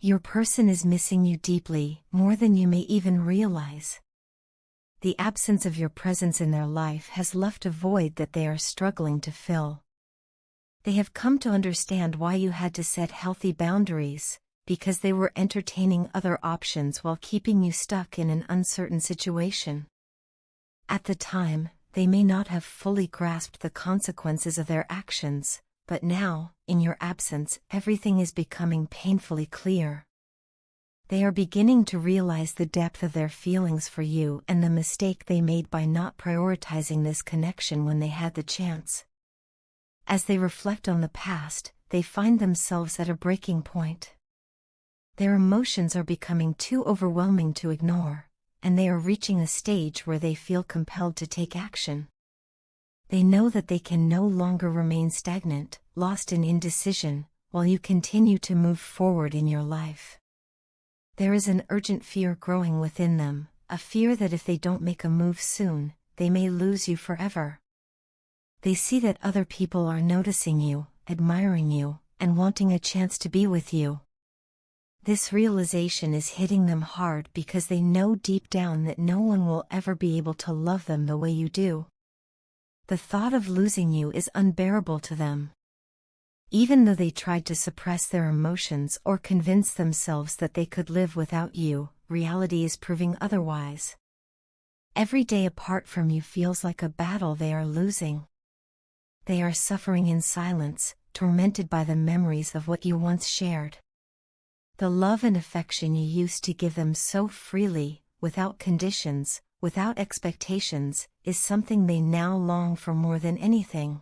Your person is missing you deeply, more than you may even realize. The absence of your presence in their life has left a void that they are struggling to fill. They have come to understand why you had to set healthy boundaries, because they were entertaining other options while keeping you stuck in an uncertain situation. At the time, they may not have fully grasped the consequences of their actions, but now, in your absence, everything is becoming painfully clear. They are beginning to realize the depth of their feelings for you and the mistake they made by not prioritizing this connection when they had the chance. As they reflect on the past, they find themselves at a breaking point. Their emotions are becoming too overwhelming to ignore, and they are reaching a stage where they feel compelled to take action. They know that they can no longer remain stagnant, lost in indecision, while you continue to move forward in your life. There is an urgent fear growing within them, a fear that if they don't make a move soon, they may lose you forever. They see that other people are noticing you, admiring you, and wanting a chance to be with you. This realization is hitting them hard because they know deep down that no one will ever be able to love them the way you do. The thought of losing you is unbearable to them. Even though they tried to suppress their emotions or convince themselves that they could live without you, reality is proving otherwise. Every day apart from you feels like a battle they are losing. They are suffering in silence, tormented by the memories of what you once shared. The love and affection you used to give them so freely, without conditions, without expectations, is something they now long for more than anything.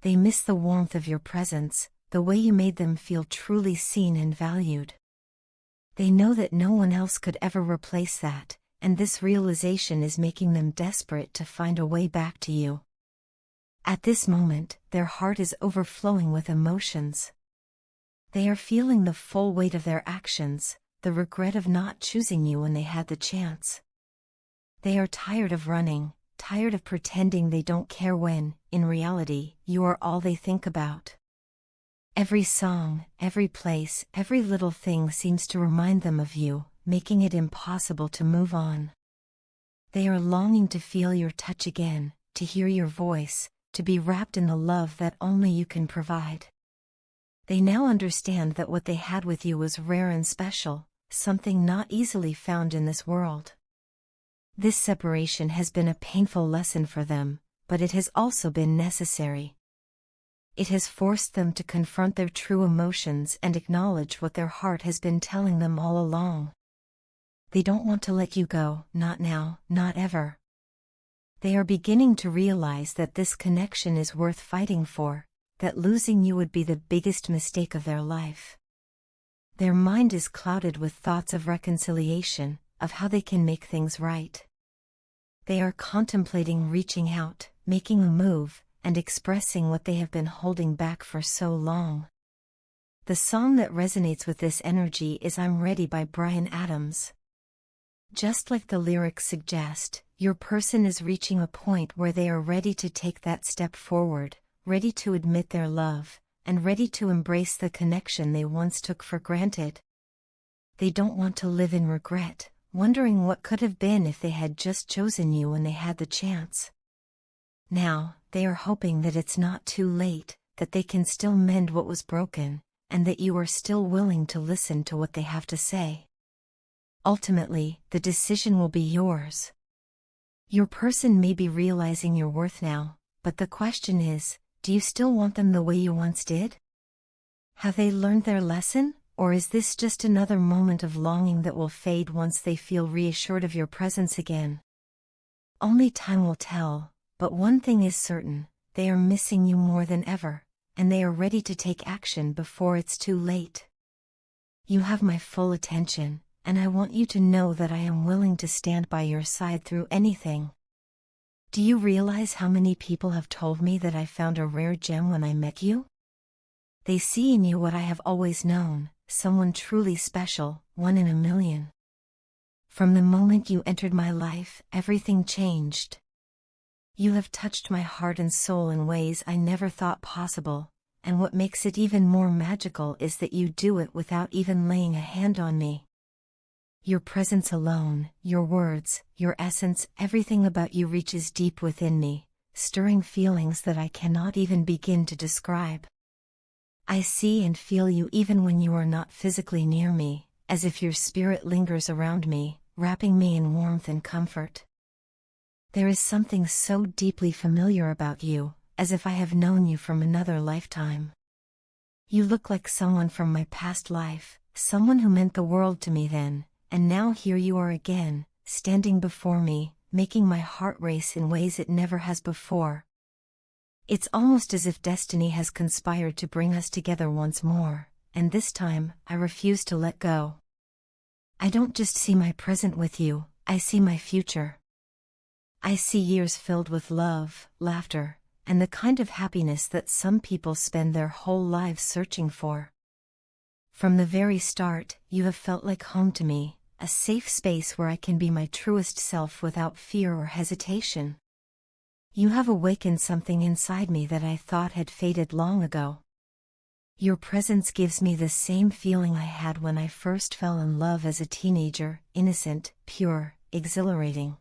They miss the warmth of your presence, the way you made them feel truly seen and valued. They know that no one else could ever replace that, and this realization is making them desperate to find a way back to you. At this moment, their heart is overflowing with emotions. They are feeling the full weight of their actions, the regret of not choosing you when they had the chance. They are tired of running, tired of pretending they don't care when, in reality, you are all they think about. Every song, every place, every little thing seems to remind them of you, making it impossible to move on. They are longing to feel your touch again, to hear your voice, to be wrapped in the love that only you can provide. They now understand that what they had with you was rare and special, something not easily found in this world. This separation has been a painful lesson for them, but it has also been necessary. It has forced them to confront their true emotions and acknowledge what their heart has been telling them all along. They don't want to let you go, not now, not ever. They are beginning to realize that this connection is worth fighting for, that losing you would be the biggest mistake of their life. Their mind is clouded with thoughts of reconciliation, of how they can make things right. They are contemplating reaching out, making a move, and expressing what they have been holding back for so long. The song that resonates with this energy is I'm Ready by Bryan Adams. Just like the lyrics suggest, your person is reaching a point where they are ready to take that step forward, ready to admit their love, and ready to embrace the connection they once took for granted. They don't want to live in regret, wondering what could have been if they had just chosen you when they had the chance. Now, they are hoping that it's not too late, that they can still mend what was broken, and that you are still willing to listen to what they have to say. Ultimately, the decision will be yours. Your person may be realizing your worth now, but the question is, do you still want them the way you once did? Have they learned their lesson, or is this just another moment of longing that will fade once they feel reassured of your presence again? Only time will tell, but one thing is certain, they are missing you more than ever, and they are ready to take action before it's too late. You have my full attention, and I want you to know that I am willing to stand by your side through anything. Do you realize how many people have told me that I found a rare gem when I met you? They see in you what I have always known, someone truly special, one in a million. From the moment you entered my life, everything changed. You have touched my heart and soul in ways I never thought possible, and what makes it even more magical is that you do it without even laying a hand on me. Your presence alone, your words, your essence, everything about you reaches deep within me, stirring feelings that I cannot even begin to describe. I see and feel you even when you are not physically near me, as if your spirit lingers around me, wrapping me in warmth and comfort. There is something so deeply familiar about you, as if I have known you from another lifetime. You look like someone from my past life, someone who meant the world to me then, and now here you are again, standing before me, making my heart race in ways it never has before. It's almost as if destiny has conspired to bring us together once more, and this time, I refuse to let go. I don't just see my present with you, I see my future. I see years filled with love, laughter, and the kind of happiness that some people spend their whole lives searching for. From the very start, you have felt like home to me, a safe space where I can be my truest self without fear or hesitation. You have awakened something inside me that I thought had faded long ago. Your presence gives me the same feeling I had when I first fell in love as a teenager, innocent, pure, exhilarating.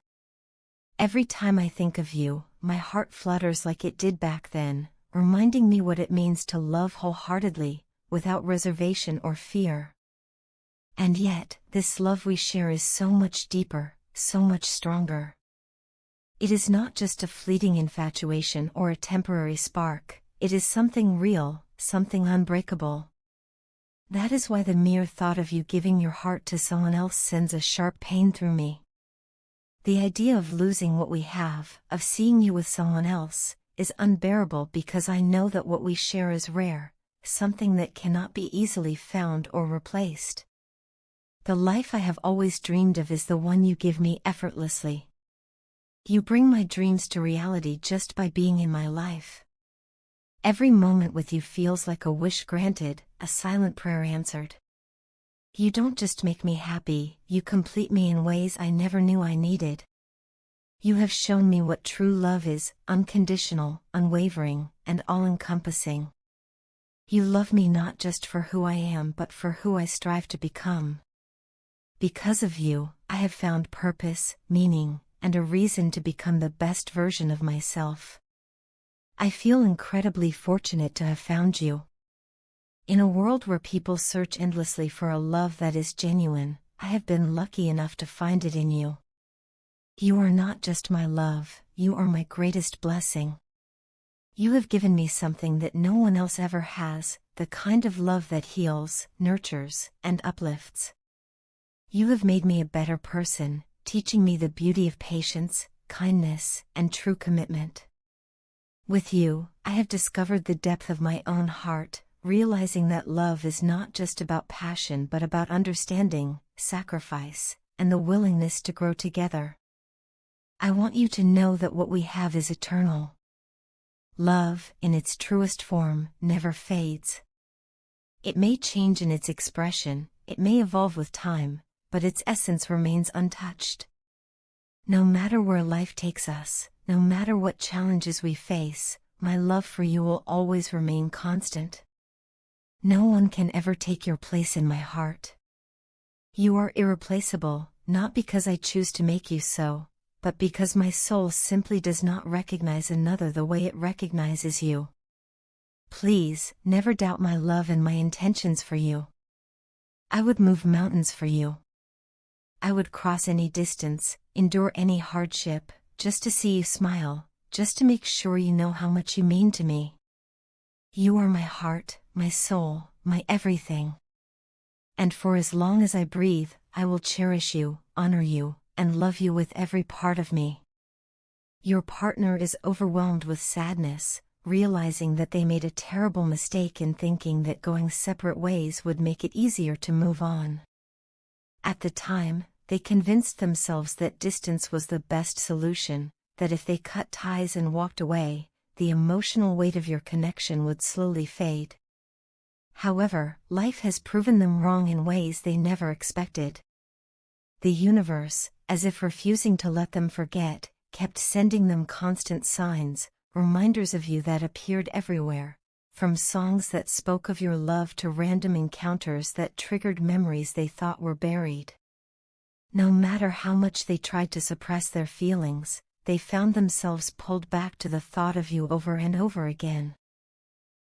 Every time I think of you, my heart flutters like it did back then, reminding me what it means to love wholeheartedly, without reservation or fear. And yet, this love we share is so much deeper, so much stronger. It is not just a fleeting infatuation or a temporary spark, it is something real, something unbreakable. That is why the mere thought of you giving your heart to someone else sends a sharp pain through me. The idea of losing what we have, of seeing you with someone else, is unbearable because I know that what we share is rare, something that cannot be easily found or replaced. The life I have always dreamed of is the one you give me effortlessly. You bring my dreams to reality just by being in my life. Every moment with you feels like a wish granted, a silent prayer answered. You don't just make me happy, you complete me in ways I never knew I needed. You have shown me what true love is, unconditional, unwavering, and all-encompassing. You love me not just for who I am but for who I strive to become. Because of you, I have found purpose, meaning, and a reason to become the best version of myself. I feel incredibly fortunate to have found you. In a world where people search endlessly for a love that is genuine, I have been lucky enough to find it in you. You are not just my love, you are my greatest blessing. You have given me something that no one else ever has, the kind of love that heals, nurtures, and uplifts. You have made me a better person, teaching me the beauty of patience, kindness, and true commitment. With you, I have discovered the depth of my own heart, realizing that love is not just about passion but about understanding, sacrifice, and the willingness to grow together. I want you to know that what we have is eternal. Love, in its truest form, never fades. It may change in its expression, it may evolve with time, but its essence remains untouched. No matter where life takes us, no matter what challenges we face, my love for you will always remain constant. No one can ever take your place in my heart. You are irreplaceable, not because I choose to make you so, but because my soul simply does not recognize another the way it recognizes you. Please, never doubt my love and my intentions for you. I would move mountains for you. I would cross any distance, endure any hardship, just to see you smile, just to make sure you know how much you mean to me. You are my heart, my soul, my everything. And for as long as I breathe, I will cherish you, honor you, and love you with every part of me. Your partner is overwhelmed with sadness, realizing that they made a terrible mistake in thinking that going separate ways would make it easier to move on. At the time, they convinced themselves that distance was the best solution, that if they cut ties and walked away, the emotional weight of your connection would slowly fade. However, life has proven them wrong in ways they never expected. The universe, as if refusing to let them forget, kept sending them constant signs, reminders of you that appeared everywhere, from songs that spoke of your love to random encounters that triggered memories they thought were buried. No matter how much they tried to suppress their feelings, they found themselves pulled back to the thought of you over and over again.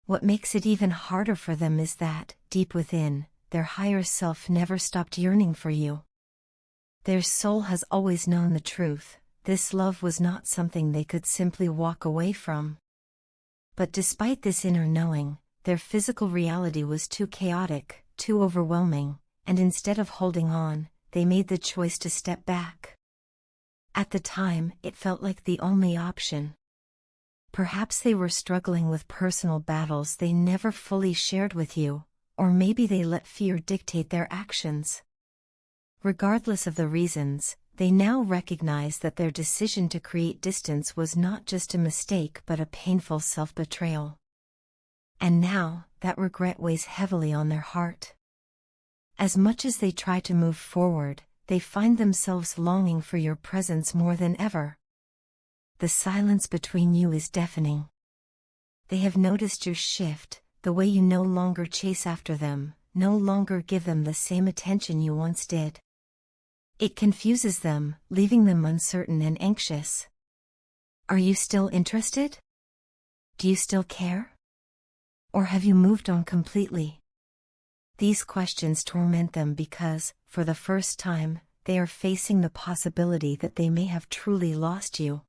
What makes it even harder for them is that, deep within, their higher self never stopped yearning for you. Their soul has always known the truth: this love was not something they could simply walk away from. But despite this inner knowing, their physical reality was too chaotic, too overwhelming, and instead of holding on, they made the choice to step back. At the time, it felt like the only option. Perhaps they were struggling with personal battles they never fully shared with you, or maybe they let fear dictate their actions. Regardless of the reasons, they now recognize that their decision to create distance was not just a mistake but a painful self-betrayal. And now, that regret weighs heavily on their heart. As much as they try to move forward, they find themselves longing for your presence more than ever. The silence between you is deafening. They have noticed your shift, the way you no longer chase after them, no longer give them the same attention you once did. It confuses them, leaving them uncertain and anxious. Are you still interested? Do you still care? Or have you moved on completely? These questions torment them because, for the first time, they are facing the possibility that they may have truly lost you.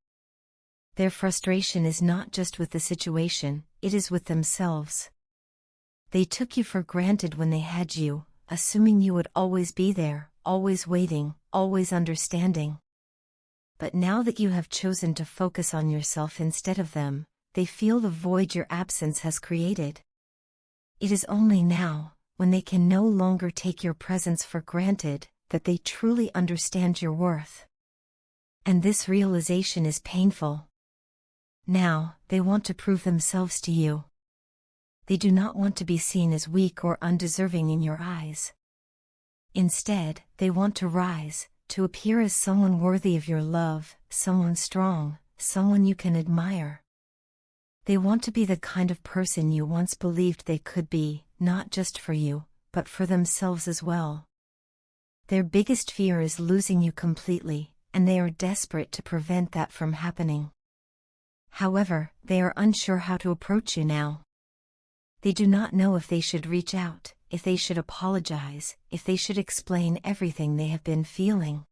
Their frustration is not just with the situation, it is with themselves. They took you for granted when they had you, assuming you would always be there, always waiting, always understanding. But now that you have chosen to focus on yourself instead of them, they feel the void your absence has created. It is only now, when they can no longer take your presence for granted, that they truly understand your worth. And this realization is painful. Now, they want to prove themselves to you. They do not want to be seen as weak or undeserving in your eyes. Instead, they want to rise, to appear as someone worthy of your love, someone strong, someone you can admire. They want to be the kind of person you once believed they could be, not just for you, but for themselves as well. Their biggest fear is losing you completely, and they are desperate to prevent that from happening. However, they are unsure how to approach you now. They do not know if they should reach out, if they should apologize, if they should explain everything they have been feeling.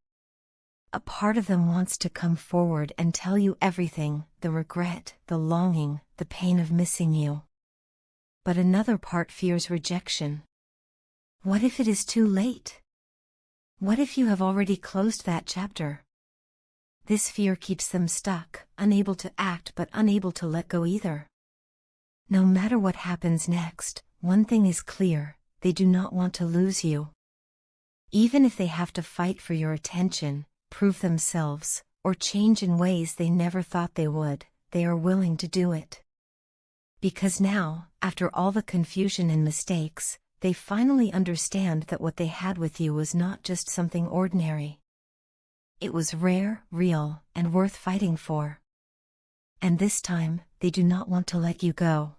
A part of them wants to come forward and tell you everything, the regret, the longing, the pain of missing you. But another part fears rejection. What if it is too late? What if you have already closed that chapter? This fear keeps them stuck, unable to act but unable to let go either. No matter what happens next, one thing is clear: they do not want to lose you. Even if they have to fight for your attention, prove themselves, or change in ways they never thought they would, they are willing to do it. Because now, after all the confusion and mistakes, they finally understand that what they had with you was not just something ordinary. It was rare, real, and worth fighting for. And this time, they do not want to let you go.